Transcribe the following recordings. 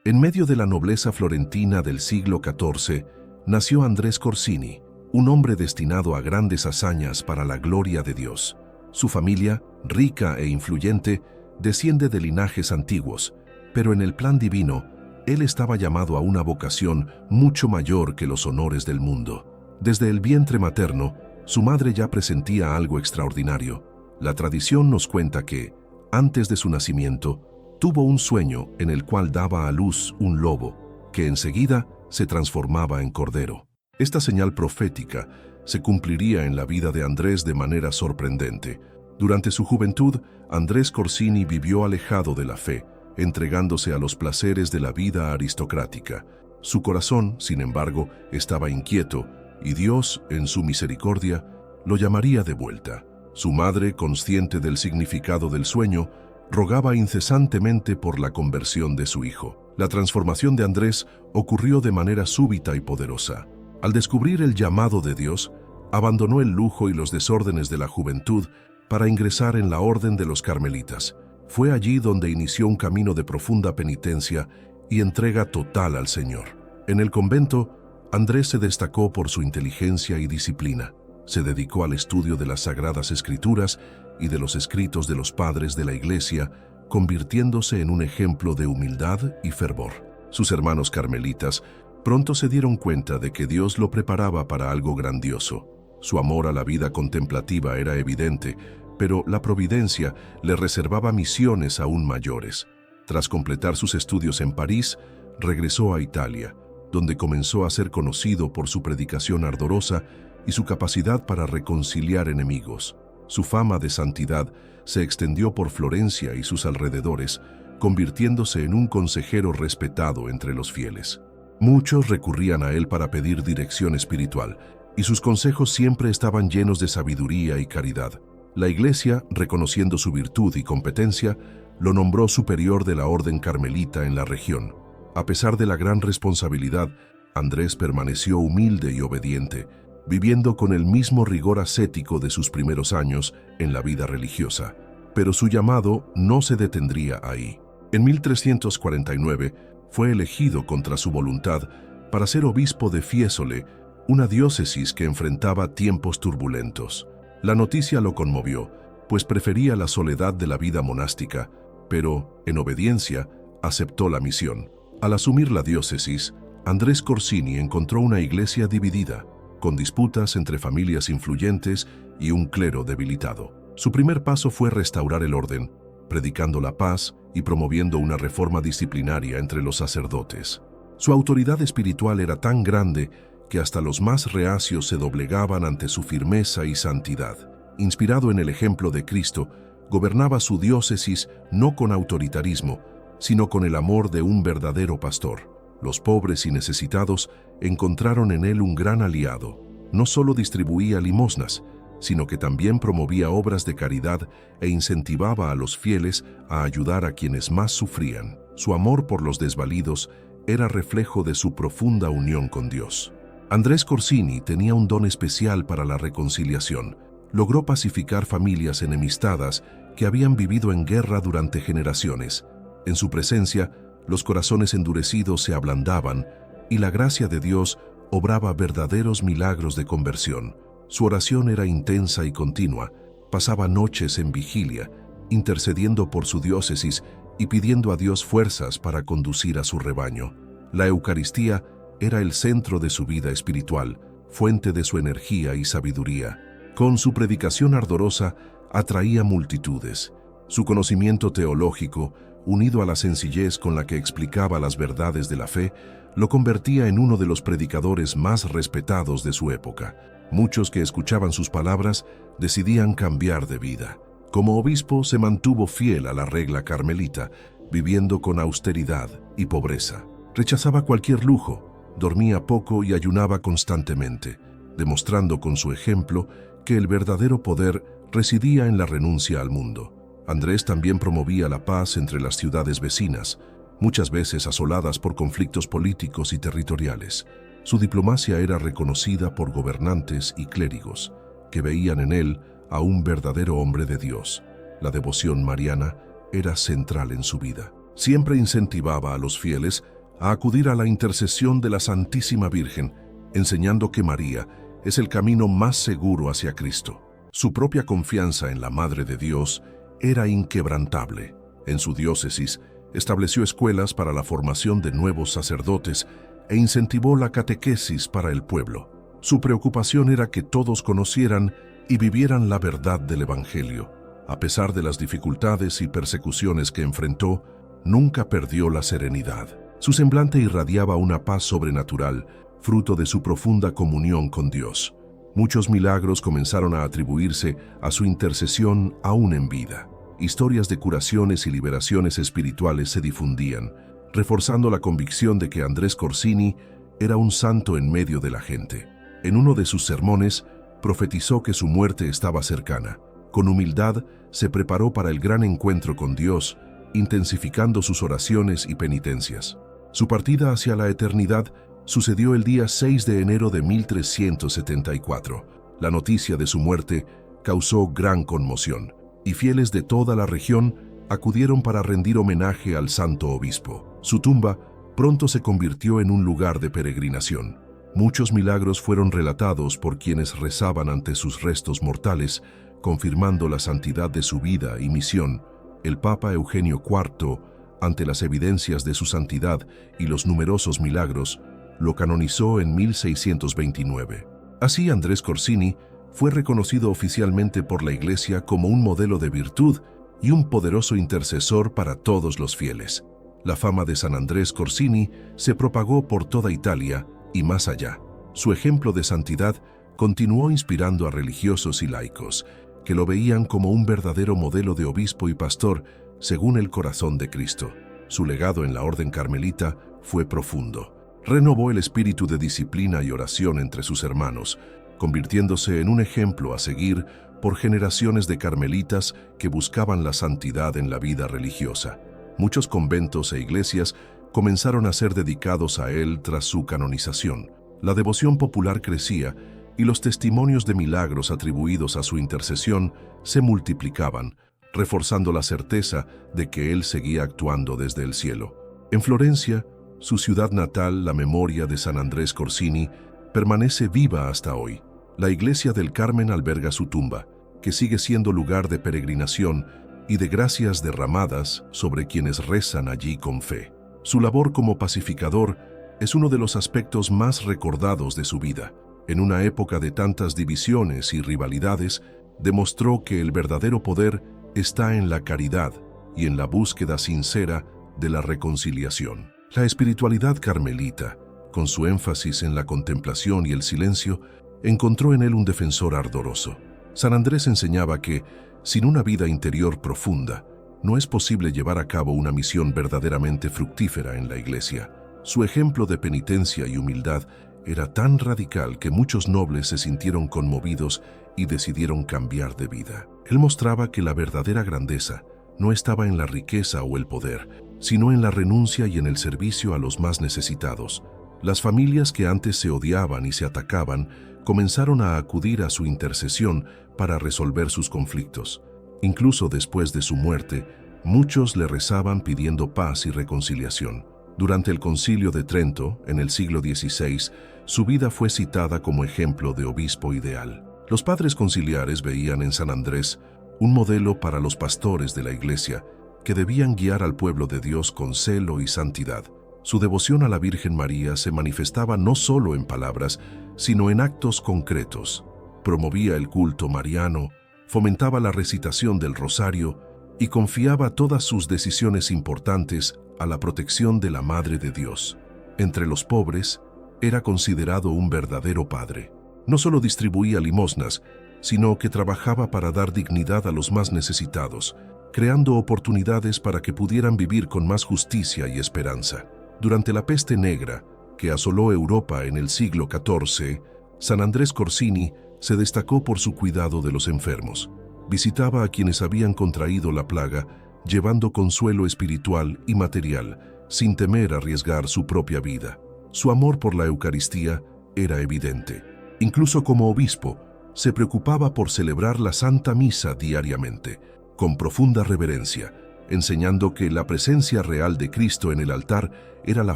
En medio de la nobleza florentina del siglo XIV, nació Andrés Corsini, un hombre destinado a grandes hazañas para la gloria de Dios. Su familia, rica e influyente, desciende de linajes antiguos, pero en el plan divino, él estaba llamado a una vocación mucho mayor que los honores del mundo. Desde el vientre materno, su madre ya presentía algo extraordinario. La tradición nos cuenta que, antes de su nacimiento, tuvo un sueño en el cual daba a luz un lobo, que enseguida se transformaba en cordero. Esta señal profética se cumpliría en la vida de Andrés de manera sorprendente. Durante su juventud, Andrés Corsini vivió alejado de la fe, entregándose a los placeres de la vida aristocrática. Su corazón, sin embargo, estaba inquieto, y Dios, en su misericordia, lo llamaría de vuelta. Su madre, consciente del significado del sueño, rogaba incesantemente por la conversión de su hijo. La transformación de Andrés ocurrió de manera súbita y poderosa. Al descubrir el llamado de Dios, abandonó el lujo y los desórdenes de la juventud para ingresar en la orden de los carmelitas. Fue allí donde inició un camino de profunda penitencia y entrega total al Señor. En el convento, Andrés se destacó por su inteligencia y disciplina. Se dedicó al estudio de las Sagradas Escrituras y de los escritos de los padres de la Iglesia, convirtiéndose en un ejemplo de humildad y fervor. Sus hermanos carmelitas pronto se dieron cuenta de que Dios lo preparaba para algo grandioso. Su amor a la vida contemplativa era evidente, pero la providencia le reservaba misiones aún mayores. Tras completar sus estudios en París, regresó a Italia, donde comenzó a ser conocido por su predicación ardorosa y su capacidad para reconciliar enemigos. Su fama de santidad se extendió por Florencia y sus alrededores, convirtiéndose en un consejero respetado entre los fieles. Muchos recurrían a él para pedir dirección espiritual, y sus consejos siempre estaban llenos de sabiduría y caridad. La Iglesia, reconociendo su virtud y competencia, lo nombró superior de la Orden Carmelita en la región. A pesar de la gran responsabilidad, Andrés permaneció humilde y obediente, viviendo con el mismo rigor ascético de sus primeros años en la vida religiosa. Pero su llamado no se detendría ahí. En 1349 fue elegido contra su voluntad para ser obispo de Fiesole, una diócesis que enfrentaba tiempos turbulentos. La noticia lo conmovió, pues prefería la soledad de la vida monástica, pero, en obediencia, aceptó la misión. Al asumir la diócesis, Andrés Corsini encontró una iglesia dividida, con disputas entre familias influyentes y un clero debilitado. Su primer paso fue restaurar el orden, predicando la paz y promoviendo una reforma disciplinaria entre los sacerdotes. Su autoridad espiritual era tan grande que hasta los más reacios se doblegaban ante su firmeza y santidad. Inspirado en el ejemplo de Cristo, gobernaba su diócesis no con autoritarismo, sino con el amor de un verdadero pastor. Los pobres y necesitados encontraron en él un gran aliado. No solo distribuía limosnas, sino que también promovía obras de caridad e incentivaba a los fieles a ayudar a quienes más sufrían. Su amor por los desvalidos era reflejo de su profunda unión con Dios. Andrés Corsini tenía un don especial para la reconciliación. Logró pacificar familias enemistadas que habían vivido en guerra durante generaciones. En su presencia, los corazones endurecidos se ablandaban y la gracia de Dios obraba verdaderos milagros de conversión. Su oración era intensa y continua. Pasaba noches en vigilia, intercediendo por su diócesis y pidiendo a Dios fuerzas para conducir a su rebaño. La Eucaristía era el centro de su vida espiritual, fuente de su energía y sabiduría. Con su predicación ardorosa, atraía multitudes. Su conocimiento teológico, unido a la sencillez con la que explicaba las verdades de la fe, lo convertía en uno de los predicadores más respetados de su época. Muchos que escuchaban sus palabras decidían cambiar de vida. Como obispo se mantuvo fiel a la regla carmelita, viviendo con austeridad y pobreza. Rechazaba cualquier lujo, dormía poco y ayunaba constantemente, demostrando con su ejemplo que el verdadero poder residía en la renuncia al mundo. Andrés también promovía la paz entre las ciudades vecinas, muchas veces asoladas por conflictos políticos y territoriales. Su diplomacia era reconocida por gobernantes y clérigos, que veían en él a un verdadero hombre de Dios. La devoción mariana era central en su vida. Siempre incentivaba a los fieles a acudir a la intercesión de la Santísima Virgen, enseñando que María es el camino más seguro hacia Cristo. Su propia confianza en la Madre de Dios era inquebrantable. En su diócesis, estableció escuelas para la formación de nuevos sacerdotes e incentivó la catequesis para el pueblo. Su preocupación era que todos conocieran y vivieran la verdad del Evangelio. A pesar de las dificultades y persecuciones que enfrentó, nunca perdió la serenidad. Su semblante irradiaba una paz sobrenatural, fruto de su profunda comunión con Dios. Muchos milagros comenzaron a atribuirse a su intercesión aún en vida. Historias de curaciones y liberaciones espirituales se difundían, reforzando la convicción de que Andrés Corsini era un santo en medio de la gente. En uno de sus sermones, profetizó que su muerte estaba cercana. Con humildad, se preparó para el gran encuentro con Dios, intensificando sus oraciones y penitencias. Su partida hacia la eternidad sucedió el día 6 de enero de 1374. La noticia de su muerte causó gran conmoción, y fieles de toda la región acudieron para rendir homenaje al santo obispo. Su tumba pronto se convirtió en un lugar de peregrinación. Muchos milagros fueron relatados por quienes rezaban ante sus restos mortales, confirmando la santidad de su vida y misión. El Papa Eugenio IV, ante las evidencias de su santidad y los numerosos milagros, lo canonizó en 1629. Así, Andrés Corsini fue reconocido oficialmente por la Iglesia como un modelo de virtud y un poderoso intercesor para todos los fieles. La fama de San Andrés Corsini se propagó por toda Italia y más allá. Su ejemplo de santidad continuó inspirando a religiosos y laicos, que lo veían como un verdadero modelo de obispo y pastor según el corazón de Cristo. Su legado en la orden carmelita fue profundo. Renovó el espíritu de disciplina y oración entre sus hermanos, convirtiéndose en un ejemplo a seguir por generaciones de carmelitas que buscaban la santidad en la vida religiosa. Muchos conventos e iglesias comenzaron a ser dedicados a él tras su canonización. La devoción popular crecía y los testimonios de milagros atribuidos a su intercesión se multiplicaban, reforzando la certeza de que él seguía actuando desde el cielo. En Florencia, su ciudad natal, la memoria de San Andrés Corsini permanece viva hasta hoy. La iglesia del Carmen alberga su tumba, que sigue siendo lugar de peregrinación y de gracias derramadas sobre quienes rezan allí con fe. Su labor como pacificador es uno de los aspectos más recordados de su vida. En una época de tantas divisiones y rivalidades, demostró que el verdadero poder está en la caridad y en la búsqueda sincera de la reconciliación. La espiritualidad carmelita, con su énfasis en la contemplación y el silencio, encontró en él un defensor ardoroso. San Andrés enseñaba que, sin una vida interior profunda, no es posible llevar a cabo una misión verdaderamente fructífera en la Iglesia. Su ejemplo de penitencia y humildad era tan radical que muchos nobles se sintieron conmovidos y decidieron cambiar de vida. Él mostraba que la verdadera grandeza no estaba en la riqueza o el poder, sino en la renuncia y en el servicio a los más necesitados. Las familias que antes se odiaban y se atacaban comenzaron a acudir a su intercesión para resolver sus conflictos. Incluso después de su muerte, muchos le rezaban pidiendo paz y reconciliación. Durante el Concilio de Trento, en el siglo XVI, su vida fue citada como ejemplo de obispo ideal. Los padres conciliares veían en San Andrés un modelo para los pastores de la Iglesia, que debían guiar al pueblo de Dios con celo y santidad. Su devoción a la Virgen María se manifestaba no solo en palabras, sino en actos concretos. Promovía el culto mariano, fomentaba la recitación del rosario y confiaba todas sus decisiones importantes a la protección de la Madre de Dios. Entre los pobres, era considerado un verdadero padre. No solo distribuía limosnas, sino que trabajaba para dar dignidad a los más necesitados, creando oportunidades para que pudieran vivir con más justicia y esperanza. Durante la peste negra, que asoló Europa en el siglo XIV, San Andrés Corsini se destacó por su cuidado de los enfermos. Visitaba a quienes habían contraído la plaga, llevando consuelo espiritual y material, sin temer arriesgar su propia vida. Su amor por la Eucaristía era evidente. Incluso como obispo, se preocupaba por celebrar la Santa Misa diariamente, con profunda reverencia, enseñando que la presencia real de Cristo en el altar era la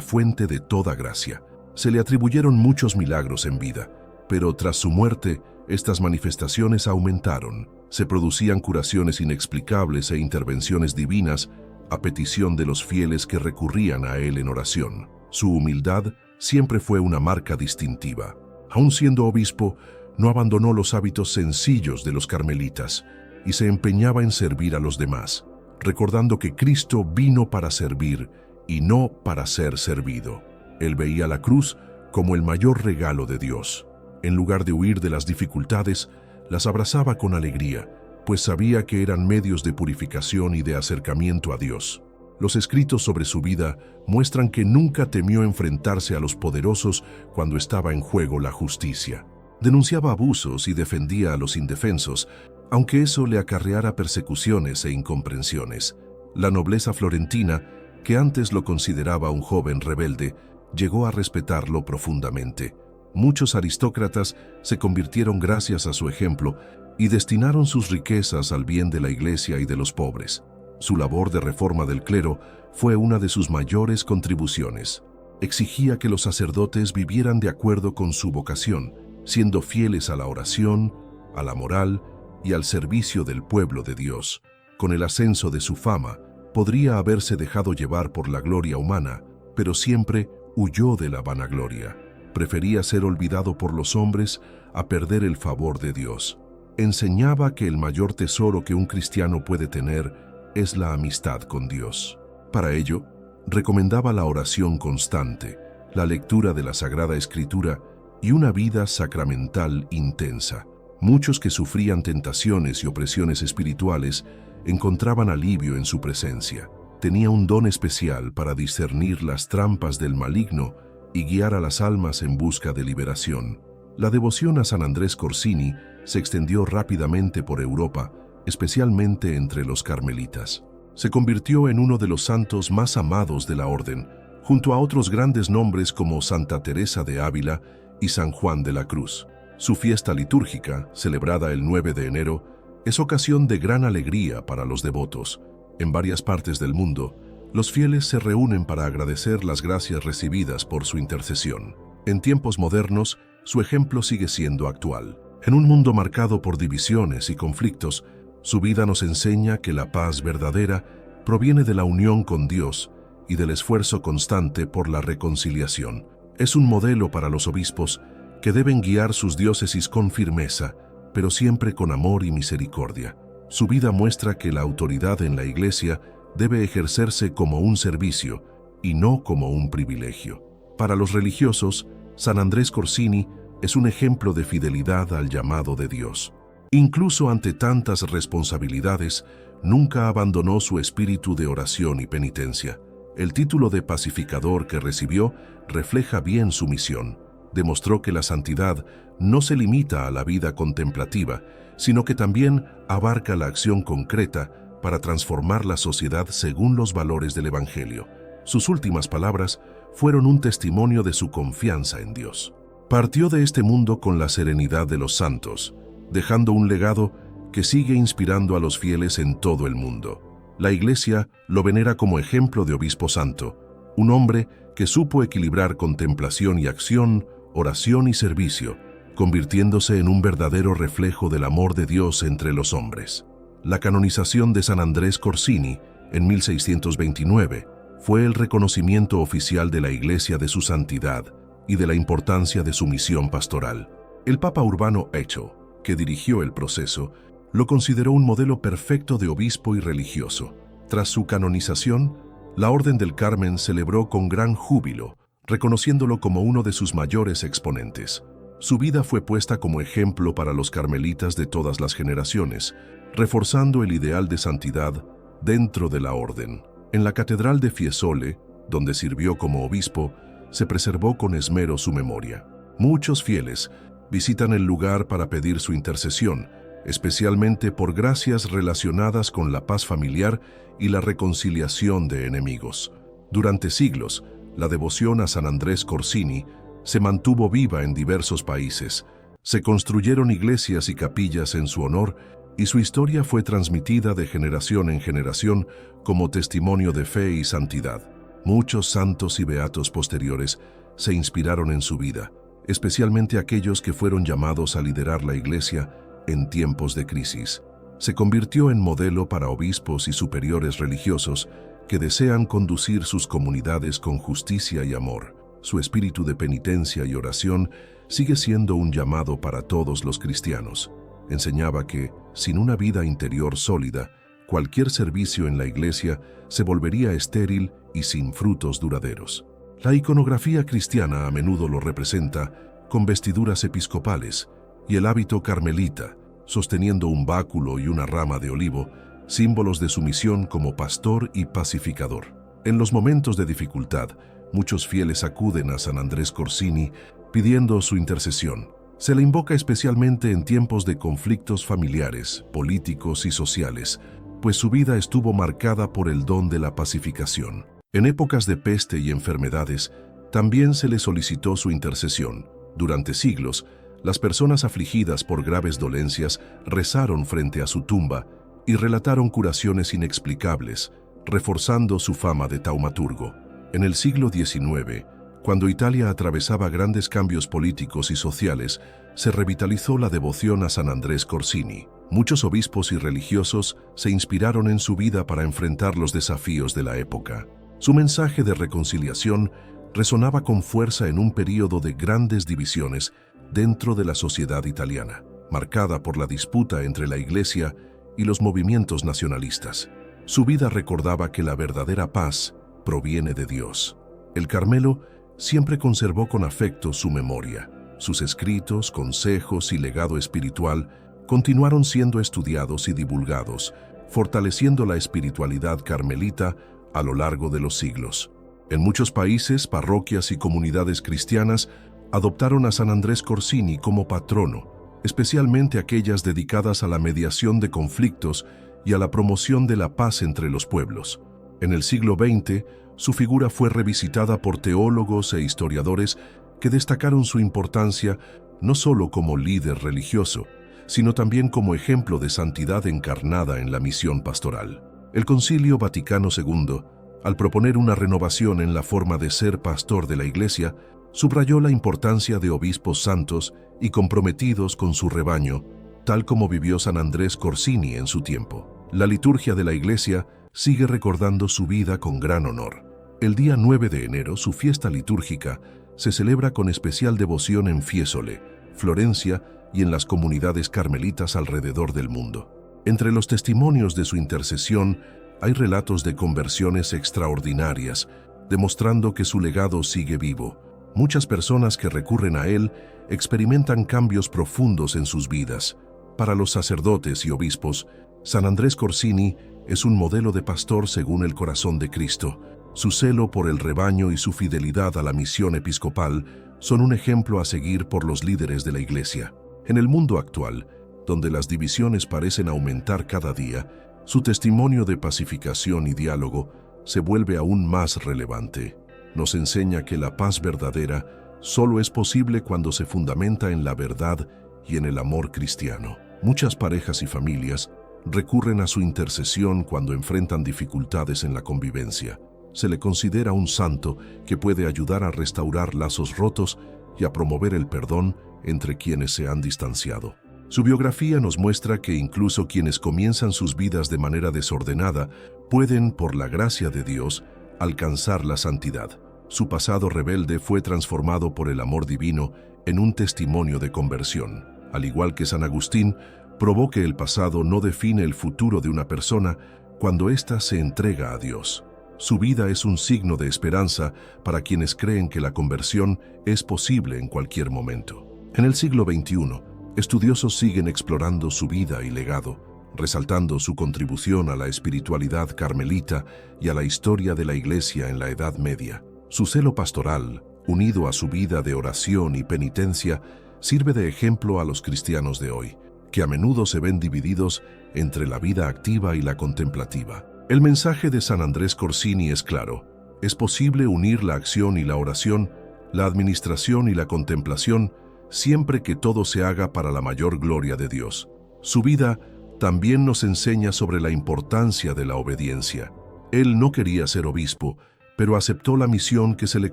fuente de toda gracia. Se le atribuyeron muchos milagros en vida, pero tras su muerte, estas manifestaciones aumentaron. Se producían curaciones inexplicables e intervenciones divinas a petición de los fieles que recurrían a él en oración. Su humildad siempre fue una marca distintiva. Aun siendo obispo, no abandonó los hábitos sencillos de los carmelitas y se empeñaba en servir a los demás, recordando que Cristo vino para servir y no para ser servido. Él veía la cruz como el mayor regalo de Dios. En lugar de huir de las dificultades, las abrazaba con alegría, pues sabía que eran medios de purificación y de acercamiento a Dios. Los escritos sobre su vida muestran que nunca temió enfrentarse a los poderosos cuando estaba en juego la justicia. Denunciaba abusos y defendía a los indefensos, aunque eso le acarreara persecuciones e incomprensiones. La nobleza florentina, que antes lo consideraba un joven rebelde, llegó a respetarlo profundamente. Muchos aristócratas se convirtieron gracias a su ejemplo y destinaron sus riquezas al bien de la Iglesia y de los pobres. Su labor de reforma del clero fue una de sus mayores contribuciones. Exigía que los sacerdotes vivieran de acuerdo con su vocación, siendo fieles a la oración, a la moral y al servicio del pueblo de Dios. Con el ascenso de su fama, podría haberse dejado llevar por la gloria humana, pero siempre huyó de la vanagloria. Prefería ser olvidado por los hombres a perder el favor de Dios. Enseñaba que el mayor tesoro que un cristiano puede tener es la amistad con Dios. Para ello, recomendaba la oración constante, la lectura de la Sagrada Escritura y una vida sacramental intensa. Muchos que sufrían tentaciones y opresiones espirituales encontraban alivio en su presencia. Tenía un don especial para discernir las trampas del maligno y guiar a las almas en busca de liberación. La devoción a San Andrés Corsini se extendió rápidamente por Europa, especialmente entre los carmelitas. Se convirtió en uno de los santos más amados de la orden, junto a otros grandes nombres como Santa Teresa de Ávila y San Juan de la Cruz. Su fiesta litúrgica, celebrada el 9 de enero, es ocasión de gran alegría para los devotos. En varias partes del mundo, los fieles se reúnen para agradecer las gracias recibidas por su intercesión. En tiempos modernos, su ejemplo sigue siendo actual. En un mundo marcado por divisiones y conflictos, su vida nos enseña que la paz verdadera proviene de la unión con Dios y del esfuerzo constante por la reconciliación. Es un modelo para los obispos que deben guiar sus diócesis con firmeza, pero siempre con amor y misericordia. Su vida muestra que la autoridad en la Iglesia debe ejercerse como un servicio y no como un privilegio. Para los religiosos, San Andrés Corsini es un ejemplo de fidelidad al llamado de Dios. Incluso ante tantas responsabilidades, nunca abandonó su espíritu de oración y penitencia. El título de pacificador que recibió refleja bien su misión. Demostró que la santidad no se limita a la vida contemplativa, sino que también abarca la acción concreta para transformar la sociedad según los valores del Evangelio. Sus últimas palabras fueron un testimonio de su confianza en Dios. Partió de este mundo con la serenidad de los santos, dejando un legado que sigue inspirando a los fieles en todo el mundo. La Iglesia lo venera como ejemplo de obispo santo, un hombre que supo equilibrar contemplación y acción, oración y servicio, convirtiéndose en un verdadero reflejo del amor de Dios entre los hombres. La canonización de San Andrés Corsini, en 1629, fue el reconocimiento oficial de la Iglesia de su santidad y de la importancia de su misión pastoral. El Papa Urbano VIII, que dirigió el proceso, lo consideró un modelo perfecto de obispo y religioso. Tras su canonización, la Orden del Carmen celebró con gran júbilo, reconociéndolo como uno de sus mayores exponentes. Su vida fue puesta como ejemplo para los carmelitas de todas las generaciones, reforzando el ideal de santidad dentro de la orden. En la Catedral de Fiesole, donde sirvió como obispo, se preservó con esmero su memoria. Muchos fieles visitan el lugar para pedir su intercesión, especialmente por gracias relacionadas con la paz familiar y la reconciliación de enemigos. Durante siglos, la devoción a San Andrés Corsini se mantuvo viva en diversos países. Se construyeron iglesias y capillas en su honor y su historia fue transmitida de generación en generación como testimonio de fe y santidad. Muchos santos y beatos posteriores se inspiraron en su vida, especialmente aquellos que fueron llamados a liderar la Iglesia en tiempos de crisis. Se convirtió en modelo para obispos y superiores religiosos que desean conducir sus comunidades con justicia y amor. Su espíritu de penitencia y oración sigue siendo un llamado para todos los cristianos. Enseñaba que, sin una vida interior sólida, cualquier servicio en la Iglesia se volvería estéril y sin frutos duraderos. La iconografía cristiana a menudo lo representa con vestiduras episcopales y el hábito carmelita, sosteniendo un báculo y una rama de olivo, símbolos de su misión como pastor y pacificador. En los momentos de dificultad, muchos fieles acuden a San Andrés Corsini pidiendo su intercesión. Se le invoca especialmente en tiempos de conflictos familiares, políticos y sociales, pues su vida estuvo marcada por el don de la pacificación. En épocas de peste y enfermedades, también se le solicitó su intercesión. Durante siglos, las personas afligidas por graves dolencias rezaron frente a su tumba y relataron curaciones inexplicables, reforzando su fama de taumaturgo. En el siglo XIX, cuando Italia atravesaba grandes cambios políticos y sociales, se revitalizó la devoción a San Andrés Corsini. Muchos obispos y religiosos se inspiraron en su vida para enfrentar los desafíos de la época. Su mensaje de reconciliación resonaba con fuerza en un período de grandes divisiones dentro de la sociedad italiana, marcada por la disputa entre la Iglesia y los movimientos nacionalistas. Su vida recordaba que la verdadera paz proviene de Dios. El Carmelo siempre conservó con afecto su memoria. Sus escritos, consejos y legado espiritual continuaron siendo estudiados y divulgados, fortaleciendo la espiritualidad carmelita a lo largo de los siglos. En muchos países, parroquias y comunidades cristianas adoptaron a San Andrés Corsini como patrono, especialmente aquellas dedicadas a la mediación de conflictos y a la promoción de la paz entre los pueblos. En el siglo XX, su figura fue revisitada por teólogos e historiadores que destacaron su importancia no solo como líder religioso, sino también como ejemplo de santidad encarnada en la misión pastoral. El Concilio Vaticano II, al proponer una renovación en la forma de ser pastor de la Iglesia, subrayó la importancia de obispos santos y comprometidos con su rebaño, tal como vivió San Andrés Corsini en su tiempo. La liturgia de la Iglesia sigue recordando su vida con gran honor. El día 9 de enero, su fiesta litúrgica, se celebra con especial devoción en Fiesole, Florencia y en las comunidades carmelitas alrededor del mundo. Entre los testimonios de su intercesión hay relatos de conversiones extraordinarias, demostrando que su legado sigue vivo. Muchas personas que recurren a él experimentan cambios profundos en sus vidas. Para los sacerdotes y obispos, San Andrés Corsini es un modelo de pastor según el corazón de Cristo. Su celo por el rebaño y su fidelidad a la misión episcopal son un ejemplo a seguir por los líderes de la Iglesia. En el mundo actual, donde las divisiones parecen aumentar cada día, su testimonio de pacificación y diálogo se vuelve aún más relevante. Nos enseña que la paz verdadera solo es posible cuando se fundamenta en la verdad y en el amor cristiano. Muchas parejas y familias recurren a su intercesión cuando enfrentan dificultades en la convivencia. Se le considera un santo que puede ayudar a restaurar lazos rotos y a promover el perdón entre quienes se han distanciado. Su biografía nos muestra que incluso quienes comienzan sus vidas de manera desordenada pueden, por la gracia de Dios, alcanzar la santidad. Su pasado rebelde fue transformado por el amor divino en un testimonio de conversión. Al igual que San Agustín, probó que el pasado no define el futuro de una persona cuando ésta se entrega a Dios. Su vida es un signo de esperanza para quienes creen que la conversión es posible en cualquier momento. En el siglo XXI, estudiosos siguen explorando su vida y legado, resaltando su contribución a la espiritualidad carmelita y a la historia de la Iglesia en la Edad Media. Su celo pastoral, unido a su vida de oración y penitencia, sirve de ejemplo a los cristianos de hoy, que a menudo se ven divididos entre la vida activa y la contemplativa. El mensaje de San Andrés Corsini es claro. Es posible unir la acción y la oración, la administración y la contemplación, siempre que todo se haga para la mayor gloria de Dios. Su vida también nos enseña sobre la importancia de la obediencia. Él no quería ser obispo, pero aceptó la misión que se le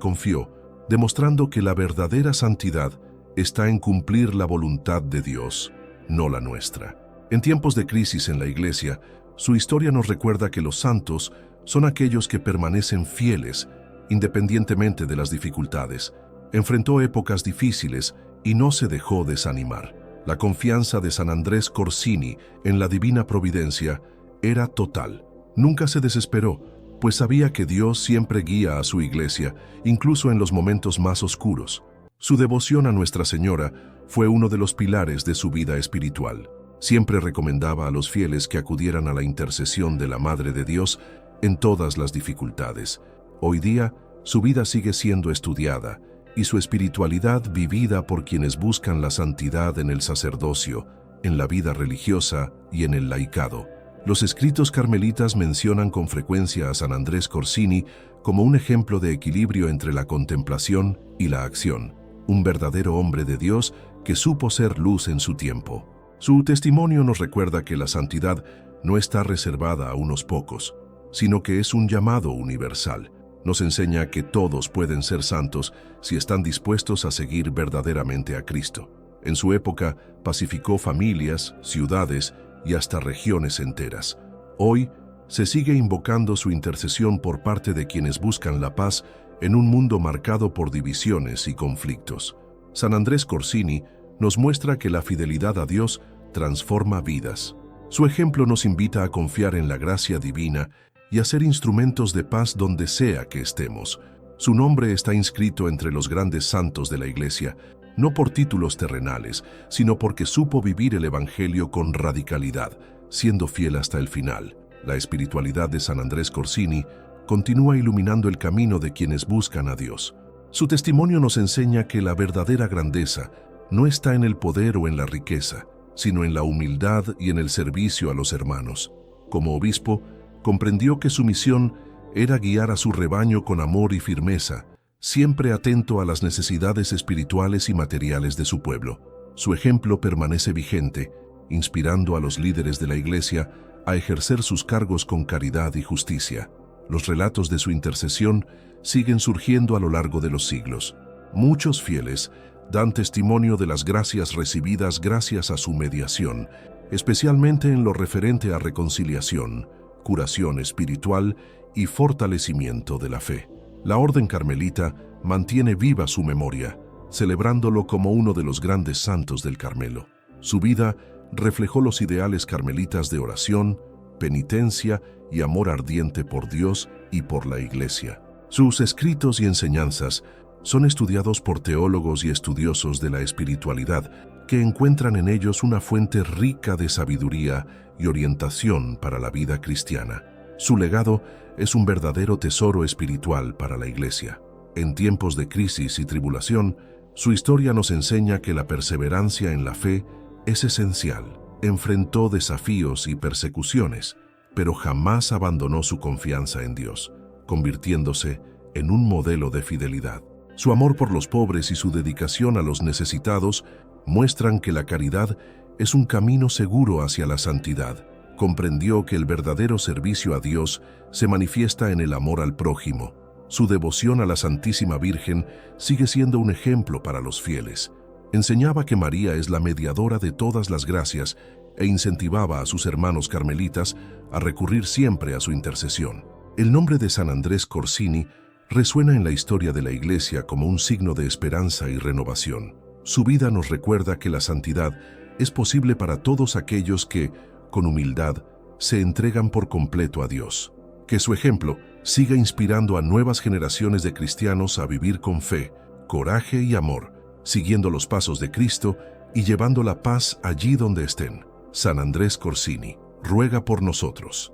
confió, demostrando que la verdadera santidad está en cumplir la voluntad de Dios, no la nuestra. En tiempos de crisis en la Iglesia, su historia nos recuerda que los santos son aquellos que permanecen fieles, independientemente de las dificultades. Enfrentó épocas difíciles y no se dejó desanimar. La confianza de San Andrés Corsini en la divina providencia era total. Nunca se desesperó, pues sabía que Dios siempre guía a su Iglesia, incluso en los momentos más oscuros. Su devoción a Nuestra Señora fue uno de los pilares de su vida espiritual. Siempre recomendaba a los fieles que acudieran a la intercesión de la Madre de Dios en todas las dificultades. Hoy día, su vida sigue siendo estudiada y su espiritualidad vivida por quienes buscan la santidad en el sacerdocio, en la vida religiosa y en el laicado. Los escritos carmelitas mencionan con frecuencia a San Andrés Corsini como un ejemplo de equilibrio entre la contemplación y la acción, un verdadero hombre de Dios que supo ser luz en su tiempo. Su testimonio nos recuerda que la santidad no está reservada a unos pocos, sino que es un llamado universal. Nos enseña que todos pueden ser santos si están dispuestos a seguir verdaderamente a Cristo. En su época, pacificó familias, ciudades y hasta regiones enteras. Hoy, se sigue invocando su intercesión por parte de quienes buscan la paz en un mundo marcado por divisiones y conflictos. San Andrés Corsini nos muestra que la fidelidad a Dios transforma vidas. Su ejemplo nos invita a confiar en la gracia divina y a ser instrumentos de paz donde sea que estemos. Su nombre está inscrito entre los grandes santos de la Iglesia, no por títulos terrenales, sino porque supo vivir el Evangelio con radicalidad, siendo fiel hasta el final. La espiritualidad de San Andrés Corsini continúa iluminando el camino de quienes buscan a Dios. Su testimonio nos enseña que la verdadera grandeza no está en el poder o en la riqueza, sino en la humildad y en el servicio a los hermanos. Como obispo, comprendió que su misión era guiar a su rebaño con amor y firmeza, siempre atento a las necesidades espirituales y materiales de su pueblo. Su ejemplo permanece vigente, inspirando a los líderes de la Iglesia a ejercer sus cargos con caridad y justicia. Los relatos de su intercesión siguen surgiendo a lo largo de los siglos. Muchos fieles dan testimonio de las gracias recibidas gracias a su mediación, especialmente en lo referente a reconciliación, curación espiritual y fortalecimiento de la fe. La Orden Carmelita mantiene viva su memoria, celebrándolo como uno de los grandes santos del Carmelo. Su vida reflejó los ideales carmelitas de oración, penitencia y amor ardiente por Dios y por la Iglesia. Sus escritos y enseñanzas son estudiados por teólogos y estudiosos de la espiritualidad que encuentran en ellos una fuente rica de sabiduría y orientación para la vida cristiana. Su legado es un verdadero tesoro espiritual para la Iglesia. En tiempos de crisis y tribulación, su historia nos enseña que la perseverancia en la fe es esencial. Enfrentó desafíos y persecuciones, pero jamás abandonó su confianza en Dios, convirtiéndose en un modelo de fidelidad. Su amor por los pobres y su dedicación a los necesitados muestran que la caridad es un camino seguro hacia la santidad. Comprendió que el verdadero servicio a Dios se manifiesta en el amor al prójimo. Su devoción a la Santísima Virgen sigue siendo un ejemplo para los fieles. Enseñaba que María es la mediadora de todas las gracias e incentivaba a sus hermanos carmelitas a recurrir siempre a su intercesión. El nombre de San Andrés Corsini resuena en la historia de la Iglesia como un signo de esperanza y renovación. Su vida nos recuerda que la santidad es posible para todos aquellos que, con humildad, se entregan por completo a Dios. Que su ejemplo siga inspirando a nuevas generaciones de cristianos a vivir con fe, coraje y amor, siguiendo los pasos de Cristo y llevando la paz allí donde estén. San Andrés Corsini, ruega por nosotros.